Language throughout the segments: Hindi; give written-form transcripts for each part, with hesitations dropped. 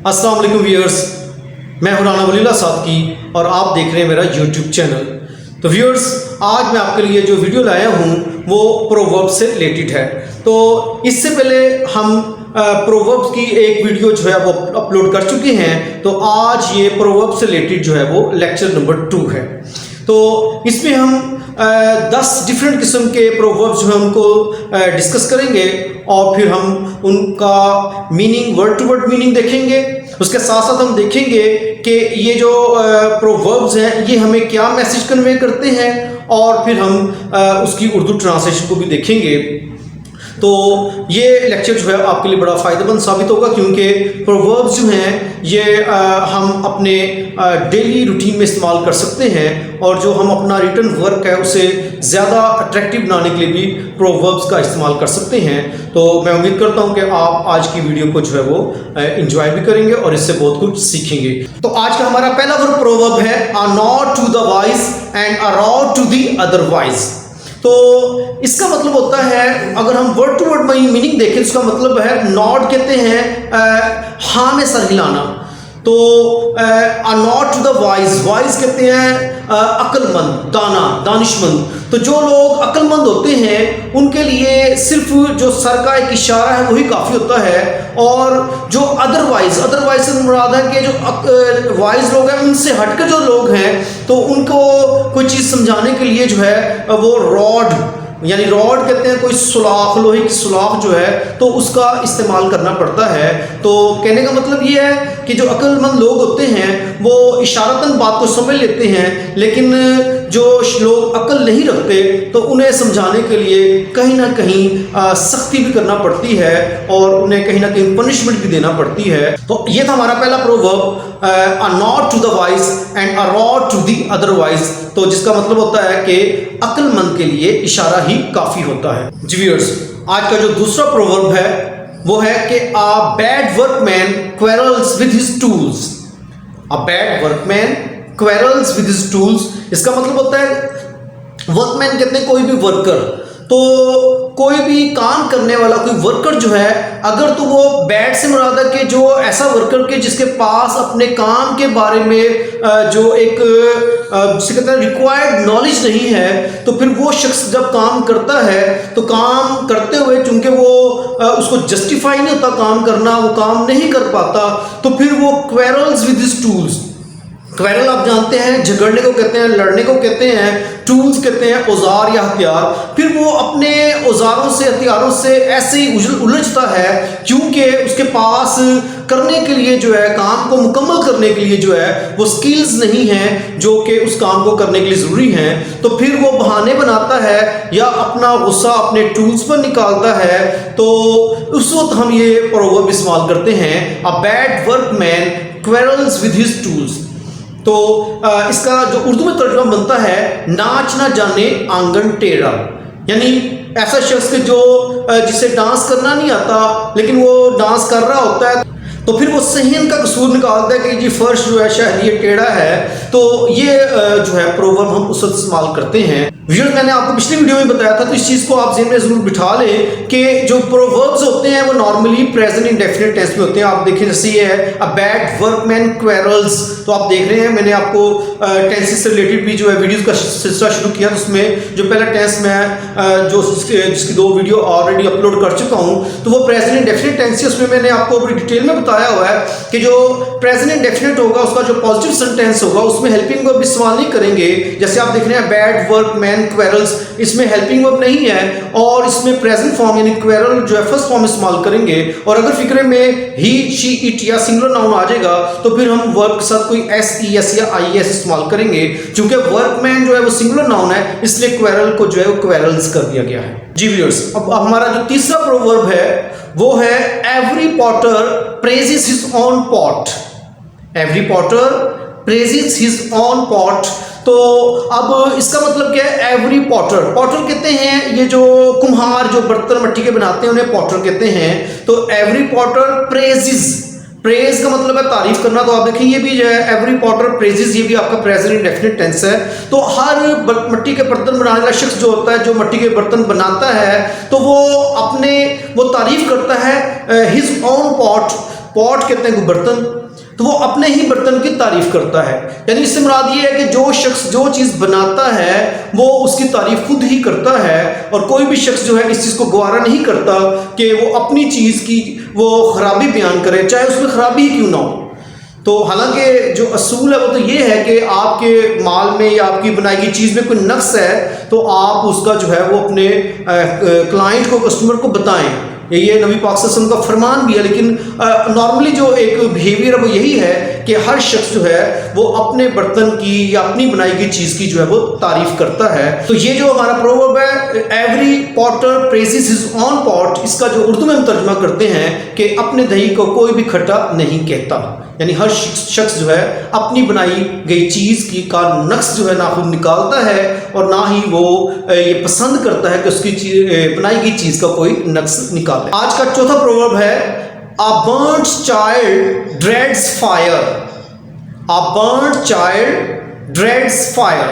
अस्सलाम वालेकुम व्यूअर्स, मैं हूं राना वलील्लाह सादकी और आप देख रहे हैं मेरा यूट्यूब चैनल। तो व्यूअर्स, आज मैं आपके लिए जो वीडियो लाया हूं वो प्रोवर्ब से रिलेटेड है। तो इससे पहले हम प्रोवर्ब्स की एक वीडियो जो है वो अपलोड कर चुके हैं। तो आज ये प्रोवर्ब से रिलेटेड जो है वो लेक्चर नंबर 2 है। तो इसमें हम 10 डिफरेंट किस्म के प्रोवर्ब्स जो है उनको डिस्कस करेंगे और फिर हम उनका meaning, word to word meaning देखेंगे। उसके साथ साथ हम देखेंगे कि ये जो प्रोवर्ब्स हैं ये हमें क्या मैसेज कन्वे करते हैं और फिर हम उसकी उर्दू ट्रांसलेशन को भी देखेंगे। तो ये लेक्चर जो है आपके लिए बड़ा फ़ायदेमंद साबित होगा, क्योंकि प्रोवर्ब्स जो हैं ये हम अपने डेली रूटीन में इस्तेमाल कर सकते हैं और जो हम अपना रिटन वर्क है उसे ज़्यादा अट्रैक्टिव बनाने के लिए भी प्रोवर्ब्स का इस्तेमाल कर सकते हैं। तो मैं उम्मीद करता हूं कि आप आज की वीडियो को जो है वो एंजॉय भी करेंगे और इससे बहुत कुछ सीखेंगे। तो आज का हमारा पहला प्रोवर्ब है a nod to the wise and a rod to the otherwise. तो इसका मतलब होता है, अगर हम वर्ड टू वर्ड मीनिंग देखें, इसका मतलब है नॉड कहते हैं हाँ में सर हिलाना। तो a nod to the wise, wise कहते हैं अक्लमंद, दानिशमंद। तो जो लोग अक्लमंद होते हैं उनके लिए सिर्फ जो सर का एक इशारा है वही काफ़ी होता है। और जो अदरवाइज से मुराद है कि जो वाइज लोग हैं उनसे हटकर जो लोग हैं तो उनको कोई चीज़ समझाने के लिए जो है वो रॉड, यानी रॉड कहते हैं कोई सुलाख, लोहे की सुलाख जो है तो उसका इस्तेमाल करना पड़ता है। तो कहने का मतलब ये है कि जो अक्लमंद लोग होते हैं वो इशारतन बात को समझ लेते हैं, लेकिन जो लोग अक्ल नहीं रखते तो उन्हें समझाने के लिए कहीं ना कहीं सख्ती भी करना पड़ती है और उन्हें कहीं ना कहीं पनिशमेंट भी देना पड़ती है। तो ये था हमारा पहला proverb, a nod to the wise and a rod to the otherwise. तो जिसका मतलब होता है कि अक्लमंद के लिए इशारा ही काफ़ी होता है। जी व्यूअर्स, आज का जो दूसरा प्रोवर्ब है वो है कि a bad workman quarrels with his tools. A bad workman quarrels with his tools, इसका मतलब होता है वर्कमैन कहते हैं कोई भी वर्कर। तो कोई भी काम करने वाला कोई वर्कर जो है, अगर तो वो बैड से मुराद है कि जो ऐसा वर्कर के जिसके पास अपने काम के बारे में जो एक जिसे कहते हैं रिक्वायर्ड नॉलेज नहीं है, तो फिर वो शख्स जब काम करता है तो काम करते हुए चूंकि वो उसको जस्टिफाई नहीं होता काम करना, वो काम नहीं कर पाता, तो फिर वो quarrels with his tools. Quarrel आप जानते हैं झगड़ने को कहते हैं, लड़ने को कहते हैं। टूल्स कहते हैं औजार या हथियार। फिर वो अपने औजारों से, हथियारों से ऐसे ही उलझता है क्योंकि उसके पास करने के लिए जो है, काम को मुकम्मल करने के लिए जो है वो स्किल्स नहीं हैं जो कि उस काम को करने के लिए ज़रूरी हैं। तो फिर वो बहाने बनाता है या अपना गुस्सा अपने टूल्स पर निकालता है। तो उस वक्त हम ये प्रोवर्ब इस्तेमाल करते हैं, a bad workman quarrels with his tools. तो इसका जो उर्दू में तर्जुमा बनता है, नाच ना जाने आंगन टेढ़ा। यानी ऐसा शख्स के जो जिसे डांस करना नहीं आता लेकिन वो डांस कर रहा होता है, तो फिर वो सहन का कसूर निकालता है कि जी फर्श जो है शायद ये टेढ़ा है। तो ये जो है प्रोवर्ब हम उस वक्त इस्तेमाल करते हैं। व्यूअर्स, मैंने आपको पिछली वीडियो में बताया था, तो इस चीज़ को आप ज़हन में ज़रूर बिठा लें कि जो प्रोवर्ब्स होते हैं वो नॉर्मली प्रेजेंट इंडेफिनिट टेंस में होते हैं। आप देखें जैसे ये है अ बैड वर्कमैन क्वेरल्स, तो आप देख रहे हैं मैंने आपको टेंसेस से रिलेटेड भी जो है वीडियोज़ का सिलसिला शुरू किया। तो उसमें जो पहला टेंस मैं जो जिसकी 2 वीडियो ऑलरेडी अपलोड कर चुका हूँ, तो वो प्रेजेंट इंडेफिनिट टेंस है। उसमें मैंने आपको बड़ी डिटेल में बताया हुआ है कि जो प्रेजेंट इंडेफिनिट होगा उसका जो पॉजिटिव सेंटेंस होगा उसमें हेल्पिंग वर्ब इस्तेमाल नहीं करेंगे। जैसे आप देख रहे हैं बैड वर्कमैन क्वेरल्स, इसमें हेल्पिंग वर्ब नहीं है और इसमें प्रेजेंट फॉर्म यानी क्वेरल जो है फर्स्ट फॉर्म इस्तेमाल करेंगे। और अगर फिक्रे में ही, शी, इट या सिंगुलर नाउन आ जाएगा तो फिर हम वर्ब के साथ कोई एस, ई, एस या आई एस इस्तेमाल करेंगे। चूंकि वर्कमैन जो है वो सिंगुलर नाउन है, इसलिए क्वेरल को जो है वो क्वेरल्स कर दिया गया है। जी व्यूअर्स, अब हमारा जो तीसरा प्रोवर्ब है वो है every Potter praises his own pot. Every Potter praises his own pot. तो अब इसका मतलब क्या है, एवरी पॉटर, पॉटर कहते हैं ये जो कुम्हार जो बर्तन मिट्टी के बनाते हैं उन्हें पॉटर कहते हैं। तो एवरी पॉटर प्रेजेस, प्रेज का मतलब है तारीफ करना। तो आप देखें ये भी जो है एवरी पॉटर प्रेजेस, ये भी आपका प्रेजेंट इंडेफिनिट टेंस है। तो हर मिट्टी के बर्तन बनाने वाला शख्स जो होता है, जो मिट्टी के बर्तन बनाता है, तो वो तारीफ करता है हिज ओन पॉट। पॉट कहते हैं बर्तन, तो वो अपने ही बर्तन की तारीफ करता है। यानी इससे मुराद ये है कि जो शख्स जो चीज़ बनाता है वो उसकी तारीफ खुद ही करता है, और कोई भी शख्स जो है इस चीज़ को गवारा नहीं करता कि वो अपनी चीज़ की वो खराबी बयान करे, चाहे उसमें खराबी ही क्यों ना हो। तो हालांकि जो असूल है वो तो ये है कि आपके माल में या आपकी बनाई गई चीज़ में कोई नक्स है तो आप उसका जो है वो अपने क्लाइंट को, कस्टमर को बताएं। ये नबी पाक सल्लल्लाहु अलैहि वसल्लम का फरमान भी है, लेकिन नॉर्मली जो एक बिहेवियर है वो यही है कि हर शख्स जो है वो अपने बर्तन की या अपनी बनाई गई चीज़ की जो है वो तारीफ करता है। तो ये जो हमारा प्रोवर्ब है, every Potter praises his own pot, इसका जो उर्दू में हम तर्जुमा करते हैं कि अपने दही को कोई भी खट्टा नहीं कहता। यानी हर शख्स जो है अपनी बनाई गई चीज़ की का नक्स जो है ना खुद निकालता है और ना ही वो ये पसंद करता है कि उसकी बनाई गई चीज़ का कोई नक्स निकाले। आज का चौथा प्रोवर्ब है, A burnt child dreads fire। A burnt child dreads fire।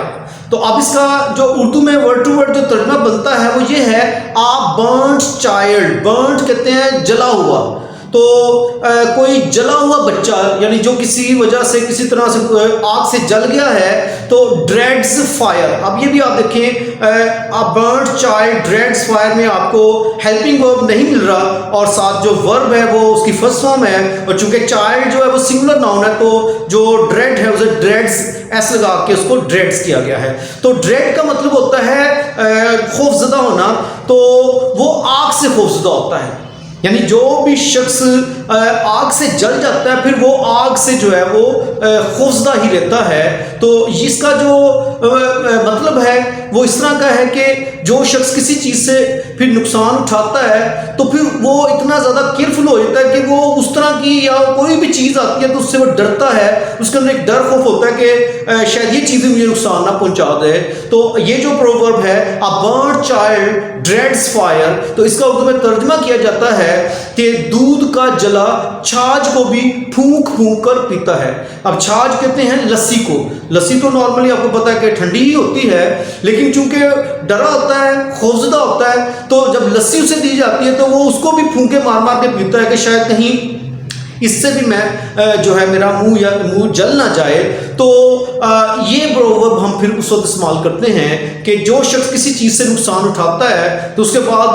तो अब इसका जो उर्दू में वर्ड टू वर्ड जो तर्जुमा बनता है वो ये है, A burnt child। burnt कहते हैं जला हुआ, तो कोई जला हुआ बच्चा यानी जो किसी वजह से किसी तरह से आग से जल गया है तो ड्रेड्स फायर। अब ये भी आप देखें, अ बर्न्ड चाइल्ड ड्रेड्स फायर में आपको हेल्पिंग वर्ब नहीं मिल रहा और साथ जो वर्ब है वो उसकी फर्स्ट फॉर्म है, और चूंकि चाइल्ड जो है वो सिंगुलर नाउन है तो जो ड्रेड है उसे ड्रेड्स एस लगा के उसको ड्रेड्स किया गया है। तो ड्रेड का मतलब होता है खौफजदा होना, तो वो आग से खौफजदा होता है। यानी जो भी शख्स आग से जल जाता है फिर वो आग से जो है वो खौफजदा ही रहता है। तो इसका जो मतलब है वो इस तरह का है कि जो शख्स किसी चीज़ से फिर नुकसान उठाता है तो फिर वो इतना ज़्यादा केयरफुल हो जाता है कि वो उस तरह की या कोई भी चीज़ आती है तो उससे वो डरता है, उसके अंदर एक डर खौफ होता है कि शायद ये चीज़ें मुझे नुकसान ना पहुंचा दे। तो ये जो प्रोवर्ब है, अ बर्न्ड चाइल्ड ड्रेड्स फायर, तो इसका उर्दू में तर्जुमा किया जाता है कि दूध का जला छाछ को भी फूंक फूंक कर पीता है। अब छाछ कहते हैं लस्सी को। लस्सी तो नॉर्मली आपको पता है कि ठंडी ही होती है, लेकिन चूंकि डरा होता है, खौफजदा होता है, तो जब लस्सी उसे दी जाती है तो वो उसको भी फूंके मार मार के पीता है कि शायद कहीं इससे भी मैं जो है मेरा मुंह जल ना जाए। तो ये प्रोवर्ब हम फिर उस वक्त इस्तेमाल करते हैं कि जो शख्स किसी चीज़ से नुकसान उठाता है तो उसके बाद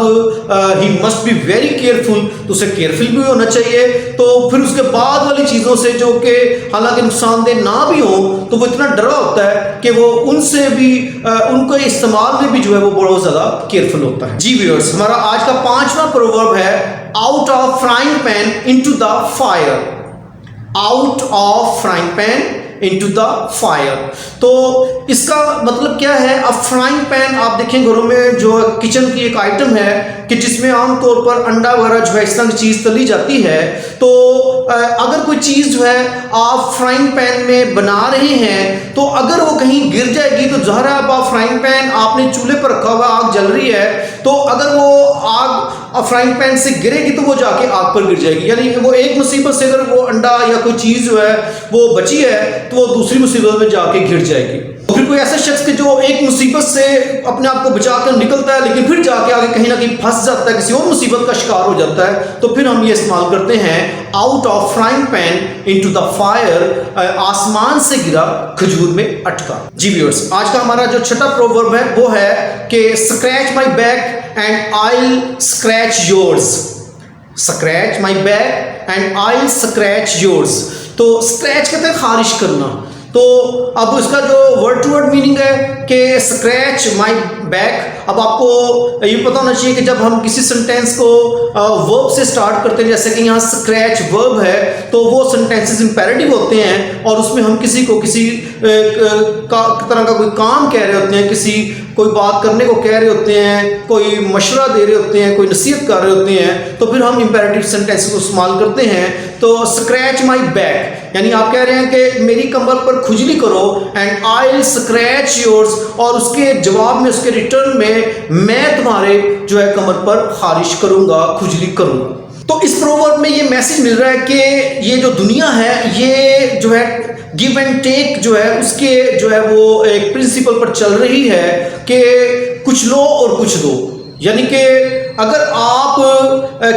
he must be very careful, तो उसे केयरफुल भी होना चाहिए। तो फिर उसके बाद वाली चीज़ों से जो कि हालांकि नुकसानदेह ना भी हो तो वो इतना डरा होता है कि वो उनसे भी उनको इस्तेमाल में भी जो है वो बहुत ज़्यादा केयरफुल होता है। जी व्यूअर्स, हमारा आज का 5वां प्रोवर्ब है, out of frying pan into the fire. Out of frying pan into the fire, तो इसका मतलब क्या है? अब फ्राइंग पैन आप देखें घरों में जो किचन की एक आइटम है कि जिसमें आमतौर पर अंडा वगैरह जो है इस तरह की चीज़ तली जाती है। तो अगर कोई चीज़ जो है आप फ्राइंग पैन में बना रहे हैं तो अगर वो कहीं गिर जाएगी तो ज़ाहिर है आप फ्राइंग पैन आपने चूल्हे पर रखा हुआ, आग जल रही है, तो अगर वो आग फ्राइंग पैन से गिरेगी तो वो जाके आग पर गिर जाएगी। यानी वो एक मुसीबत से अगर वो अंडा या कोई चीज़ जो है वो बची है तो वो दूसरी मुसीबत में जाके घिर जाएगी। तो फिर कोई ऐसा शख्स के जो एक मुसीबत से अपने आप को बचाकर निकलता है लेकिन फिर जाके आगे कहीं ना कहीं फंस जाता है, किसी और मुसीबत का शिकार हो जाता है, तो फिर हम ये इस्तेमाल करते हैं, out of frying pan into the fire, आसमान से गिरा खजूर में अटका। जी व्यूअर्स, आज का हमारा जो छठा प्रोवर्ब है वो है कि scratch my back and I scratch yours. Scratch my back and I scratch yours, तो स्क्रैच कहते हैं खारिश करना। तो अब इसका जो वर्ड टू वर्ड मीनिंग है कि स्क्रैच माई बैक। अब आपको ये पता होना चाहिए कि जब हम किसी सेंटेंस को वर्ब से स्टार्ट करते हैं, जैसे कि यहाँ स्क्रैच वर्ब है, तो वो सेंटेंसेस इंपेरेटिव होते हैं और उसमें हम किसी को किसी तरह का कोई काम कह रहे होते हैं, किसी कोई बात करने को कह रहे होते हैं, कोई मशवरा दे रहे होते हैं, कोई नसीहत कर रहे होते हैं, तो फिर हम इंपेरेटिव सेंटेंस को इस्तेमाल करते हैं। तो स्क्रैच माई बैक यानी आप कह रहे हैं कि मेरी कमर पर खुजली करो, एंड आई स्क्रैच योर्स, और उसके जवाब में, उसके रिटर्न में मैं तुम्हारे जो है कमर पर खारिश करूंगा, खुजली करूंगा। तो इस प्रोवर्ब में ये मैसेज मिल रहा है कि ये जो दुनिया है ये जो है गिव एंड टेक जो है उसके जो है वो एक प्रिंसिपल पर चल रही है कि कुछ लो और कुछ दो। यानी कि अगर आप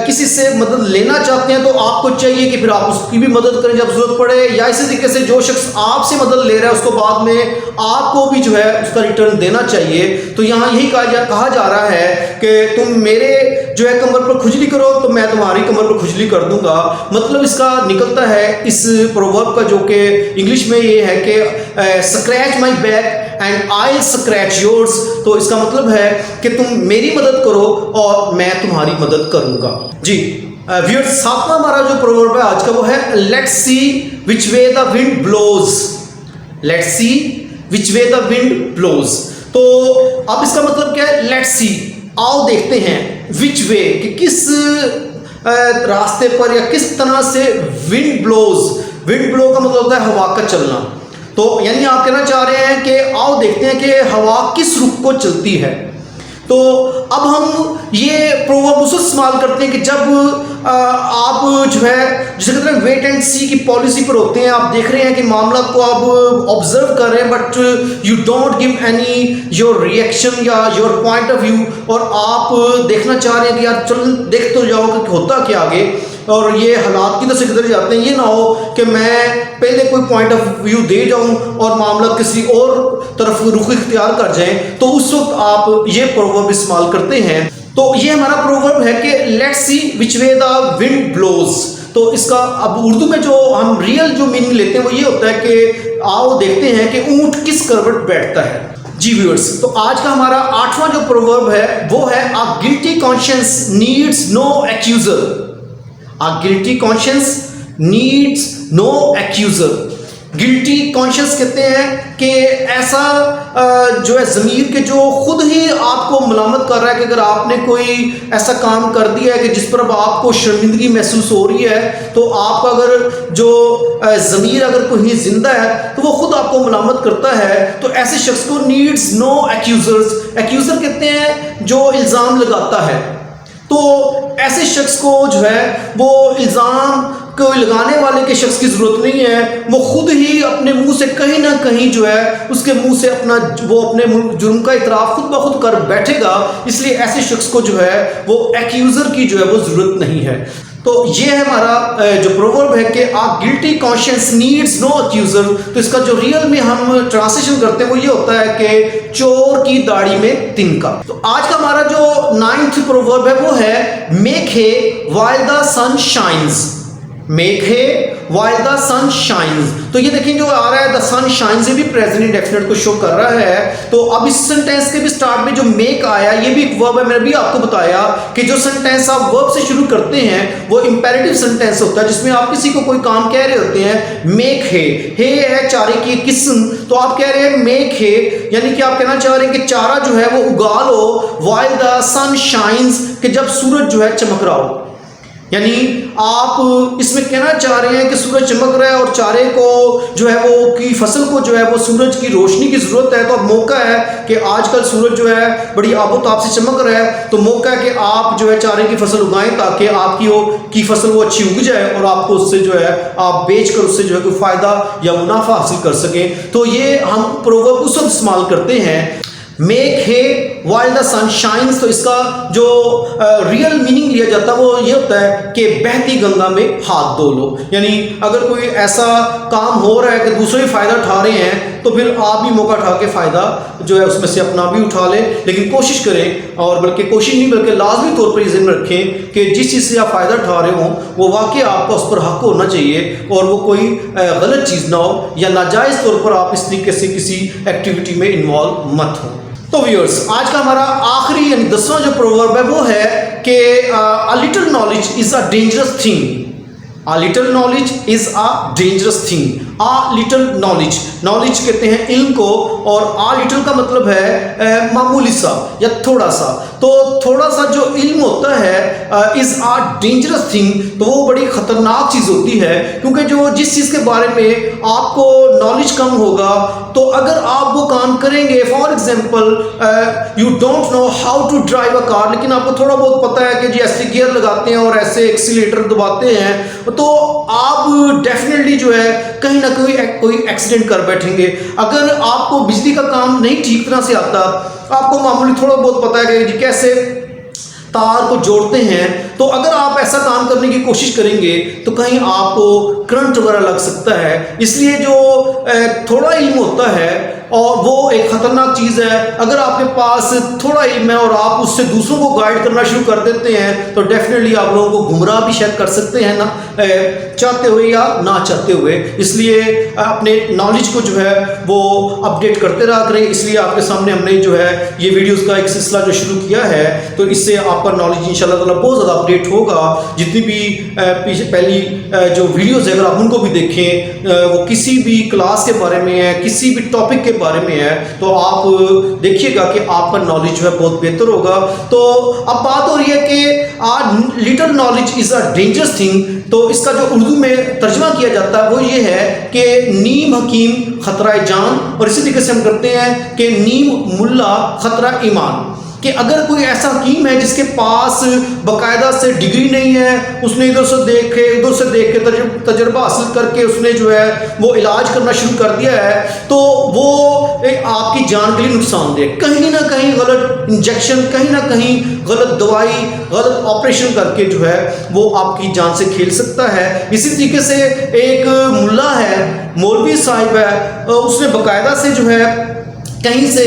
किसी से मदद लेना चाहते हैं तो आपको चाहिए कि फिर आप उसकी भी मदद करें जब जरूरत पड़े, या इसी तरीके से जो शख्स आपसे मदद ले रहा है उसको बाद में आपको भी जो है उसका रिटर्न देना चाहिए। तो यहाँ यही कहा जा रहा है कि तुम मेरे जो है कमर पर खुजली करो तो मैं तुम्हारी कमर पर खुजली कर दूंगा। मतलब इसका निकलता है इस प्रोवर्ब का, जो कि इंग्लिश में ये है कि scratch my back and I scratch yours. तो इसका मतलब है कि तुम मेरी मदद करो और मैं तुम्हारी मदद करूंगा। जी व्यूअर्स, सातवां हमारा जो प्रोवर्ब है आज का वो है let's see which way the wind blows. Let's see which way the wind blows. तो अब इसका मतलब क्या है? लेट्स सी, आओ देखते हैं, विच वे कि किस रास्ते पर या किस तरह से विंड ब्लोज। विंड ब्लो का मतलब होता है हवा का चलना। तो यानी आप कहना चाह रहे हैं कि आओ देखते हैं कि हवा किस रुख को चलती है। तो अब हम ये प्रोवर्ब उस इस्तेमाल करते हैं कि जब आप जो है जिसे कहते हैं वेट एंड सी की पॉलिसी पर होते हैं, आप देख रहे हैं कि मामला को आप ऑब्जर्व कर रहे हैं but you don't give any your reaction या योर पॉइंट ऑफ व्यू, और आप देखना चाह रहे हैं कि यार चल देख तो जाओ कि होता क्या आगे, और ये हालात की तरह से किधर जाते हैं। ये ना हो कि मैं पहले कोई पॉइंट ऑफ व्यू दे जाऊं और मामला किसी और तरफ रुख इख्तियार कर जाए, तो उस वक्त आप ये प्रोवर्ब इस्तेमाल करते हैं। तो ये हमारा प्रोवर्ब है कि let's see which way the wind blows. तो इसका अब उर्दू में जो हम रियल जो मीनिंग लेते हैं वो ये होता है कि आओ देखते हैं कि ऊंट किस करवट बैठता है। जी व्यूअर्स, तो आज का हमारा आठवां जो प्रोवर्ब है वो है a guilty conscience needs no accuser. A guilty conscience needs no accuser। Guilty conscious कहते हैं कि ऐसा जो है ज़मीर के जो खुद ही आपको मलामत कर रहा है कि अगर आपने कोई ऐसा काम कर दिया है कि जिस पर अब आपको शर्मिंदगी महसूस हो रही है, तो आपका अगर जो ज़मीर अगर कोई जिंदा है तो वो खुद आपको मलामत करता है। तो ऐसे शख्स को नीड्स नो एक्यूजर्स। एक्यूज़र कहते हैं जो इल्ज़ाम लगाता है। तो ऐसे शख्स को जो है वो इल्ज़ाम को लगाने वाले के शख्स की ज़रूरत नहीं है, वो खुद ही अपने मुंह से कहीं ना कहीं जो है उसके मुंह से अपने जुर्म का इतराफ़ खुद ब खुद कर बैठेगा। इसलिए ऐसे शख्स को जो है वो एक्यूज़र की जो है वो ज़रूरत नहीं है। तो ये है हमारा जो प्रोवर्ब है कि a guilty conscience needs no accuser. तो इसका जो रियल में हम ट्रांसलेशन करते हैं वो ये होता है कि चोर की दाढ़ी में तिनका। तो आज का हमारा जो 9th प्रोवर्ब है वो है make hay while the sun shines. Make hay while the sun shines. तो ये देखिए जो आ रहा है द सन शाइन्स, ये भी प्रेजेंट इंडेफिनिट को शो कर रहा है। तो अब इस सेंटेंस के भी स्टार्ट में जो मेक आया ये भी एक वर्ब है। मैंने भी आपको बताया कि जो सेंटेंस आप वर्ब से शुरू करते हैं वो इंपेरेटिव सेंटेंस होता है, जिसमें आप किसी को कोई काम कह रहे होते हैं। मेक हे है चारे की किस्म, तो आप कह रहे हैं मेक हे, यानी कि आप कहना चाह रहे हैं कि चारा जो है वो उगा लो व्हाइल द सन शाइन्स, कि जब सूरज जो है चमक रहा हो। यानी आप इसमें कहना चाह रहे हैं कि सूरज चमक रहा है और चारे को जो है वो की फसल को जो है वो सूरज की रोशनी की ज़रूरत है। तो अब मौका है कि आजकल सूरज जो है बड़ी आबोताब से चमक रहा है, तो मौका है कि आप जो है चारे की फसल उगाएं ताकि आपकी फसल वो अच्छी उग जाए और आपको उससे जो है आप बेच कर उससे जो है कोई फ़ायदा या मुनाफा हासिल कर सकें। तो ये हम प्रोवर्ब उस वक्त इस्तेमाल करते हैं make hay while the sun shines. तो इसका जो रियल मीनिंग लिया जाता है वो ये होता है कि बहती गंगा में हाथ धो लो। यानी अगर कोई ऐसा काम हो रहा है कि दूसरे ही फ़ायदा उठा रहे हैं तो फिर आप भी मौका उठा के फ़ायदा जो है उसमें से अपना भी उठा लें, लेकिन कोशिश करें, और बल्कि कोशिश नहीं बल्कि लाजमी तौर पर ये ज़हन में रखें कि जिस चीज़ से आप फ़ायदा उठा रहे हों वो वाकई आपका उस पर हक होना चाहिए और वो कोई गलत चीज़ ना हो या नाजायज़ तौर पर आप इस तरीके से किसी एक्टिविटी में इन्वॉल्व मत हो। तो व्यूअर्स, आज का हमारा आखिरी यानी 10वां जो प्रोवर्ब है वो है कि a little knowledge is a dangerous thing. A little knowledge is a dangerous thing. A little knowledge, knowledge कहते हैं इल्म को, और अ लिटिल का मतलब है मामूली सा या थोड़ा सा। तो थोड़ा सा जो इल्म होता है इज अ डेंजरस थिंग, तो वो बड़ी ख़तरनाक चीज़ होती है, क्योंकि जो जिस चीज़ के बारे में आपको नॉलेज कम होगा तो अगर आप वो काम करेंगे, for example you don't know how to drive a car, लेकिन आपको थोड़ा बहुत पता है कि जी ऐसे गियर लगाते हैं और ऐसे एक्सीलेटर दबाते हैं, तो आप डेफिनेटली जो है कहीं ना कोई एक्सीडेंट कर बैठेंगे। अगर आपको बिजली का काम नहीं ठीक तरह से आता, आपको मामूली थोड़ा बहुत पता है कि जी कैसे तार को जोड़ते हैं, तो अगर आप ऐसा काम करने की कोशिश करेंगे तो कहीं आपको करंट वगैरह लग सकता है। इसलिए जो थोड़ा इल्म होता है और वो एक ख़तरनाक चीज़ है। अगर आपके पास थोड़ा इल्म है और आप उससे दूसरों को गाइड करना शुरू कर देते हैं तो डेफिनेटली आप लोगों को गुमराह भी शायद कर सकते हैं, ना चाहते हुए या ना चाहते हुए। इसलिए अपने नॉलेज को जो है वो अपडेट करते रहा करें। इसलिए आपके सामने हमने जो है ये वीडियोस का एक सिलसिला जो शुरू किया है, तो इससे आपका नॉलेज इंशाल्लाह ताला बहुत ज़्यादा अपडेट होगा। जितनी भी पहली जो वीडियोस है अगर आप उनको भी देखें, वो किसी भी क्लास के बारे में है, किसी भी टॉपिक के बारे में है, तो आप देखिएगा कि आपका नॉलेज जो है बहुत बेहतर होगा। तो अब बात हो रही है कि आज little knowledge is a dangerous thing. तो इसका जो उर्दू में तर्जुमा किया जाता है वो ये है कि नीम हकीम खतरा जान, और इसी तरीके से हम करते हैं कि नीम मुल्ला खतरा ईमान। कि अगर कोई ऐसा हकीम है जिसके पास बाकायदा से डिग्री नहीं है, उसने इधर से देख के तजर्बा हासिल करके उसने जो है वो इलाज करना शुरू कर दिया है, तो वो आपकी जान के लिए नुकसानदेह, कहीं ना कहीं गलत इंजेक्शन, कहीं ना कहीं गलत दवाई, गलत ऑपरेशन करके जो है वो आपकी जान से खेल सकता है। इसी तरीके से एक मुल्ला है, मौलवी साहिब है, उसने बाकायदा से जो है कहीं से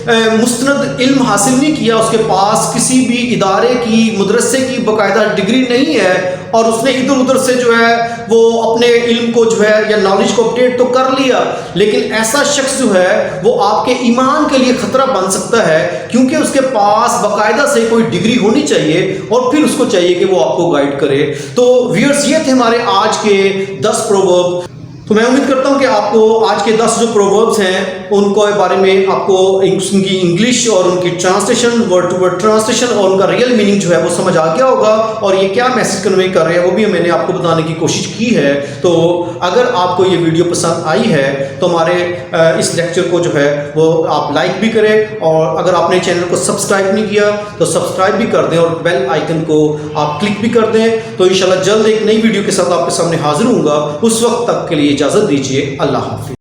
मुस्तनद इल्म हासिल नहीं किया, उसके पास किसी भी इदारे की, मदरसे की बाकायदा डिग्री नहीं है, और उसने इधर उधर से जो है वो अपने इल्म को जो है या नॉलेज को अपडेट तो कर लिया, लेकिन ऐसा शख्स जो है वो आपके ईमान के लिए ख़तरा बन सकता है, क्योंकि उसके पास बाकायदा से कोई डिग्री होनी चाहिए और फिर उसको चाहिए कि वो आपको गाइड करे। तो व्यूअर्स, ये थे हमारे आज के 10 प्रोवर्ब। तो मैं उम्मीद करता हूं कि आपको आज के 10 जो प्रोवर्ब्स हैं उनको बारे में आपको उनकी इंग्लिश और उनकी translation, word to word translation और उनका रियल मीनिंग जो है वो समझ आ गया होगा, और ये क्या मैसेज कन्वे कर रहे हैं वो भी मैंने आपको बताने की कोशिश की है। तो अगर आपको ये वीडियो पसंद आई है तो हमारे इस लेक्चर को जो है वो आप लाइक भी करें, और अगर आपने चैनल को सब्सक्राइब नहीं किया तो सब्सक्राइब भी कर दें और बेल आइकन को आप क्लिक भी कर दें। तो इंशाल्लाह जल्द एक नई वीडियो के साथ आपके सामने हाजिर होऊंगा। उस वक्त तक के लिए इजाज़त दीजिए। अल्लाह हाफिज़।